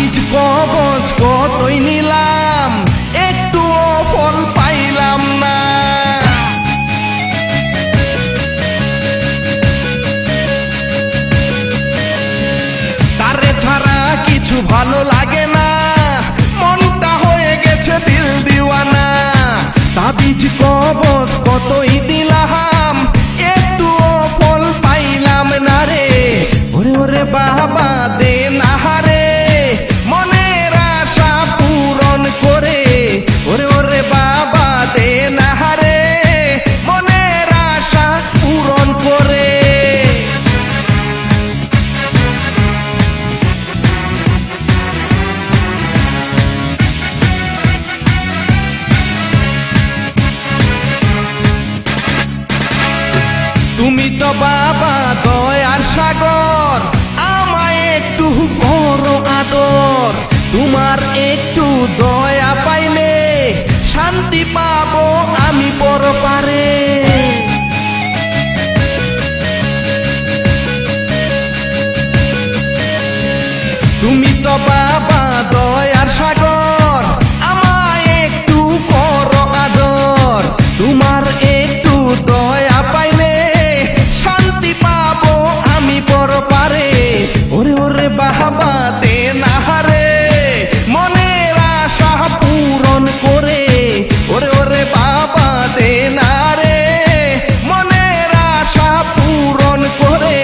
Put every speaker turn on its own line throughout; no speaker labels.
তাবিজ কবজ কতই নিলাম, একটুও ফল পাইলাম না। তারে ছাড়া কিছু ভালো লাগে না, মনটা হয়ে গেছে দিল দিওয়ানা। তাবিজ কবজ কতই দিলাম, একটুও ফল পাইলাম না রে। ওরে ওরে বাবা দে না রে, মনের আশা পূরণ করে। ওরে ওরে বাবা দে না রে, মনের আশা পূরণ করে। তুমি তো বাবা দয়ার সাগর, আমায় একটু করো আদর। তোমার একটু দয়া পাইলে শান্তি পাবো আমি পরপারে। তুমি তো বাবা দয়ার সাগর, আমায় একটু করো আদর। তোমার একটু দয়া পাইলে শান্তি পাবো আমি পরপারে। ওরে ওরে বাবা দে না রে, মনের আশা পূরণ করে। ওরে ওরে বাবা দে না রে, মনের আশা পূরণ করে।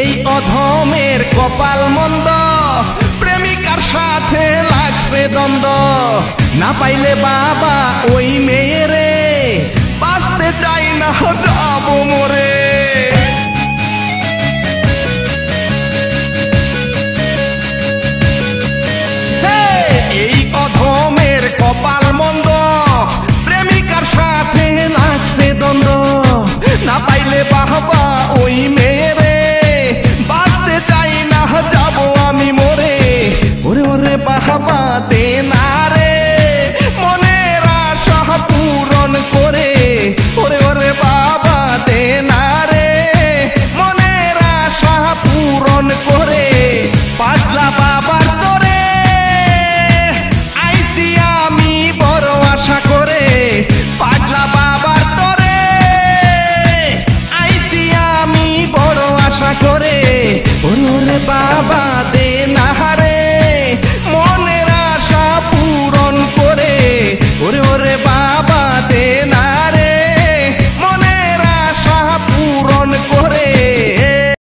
এই অধমের কপাল মন্দ, প্রেমিকার সাথে লাগবে দ্বন্দ্ব। না পাইলে বাবা ওই মেয়েরে, বাঁচতে চাই না যাবো মরে।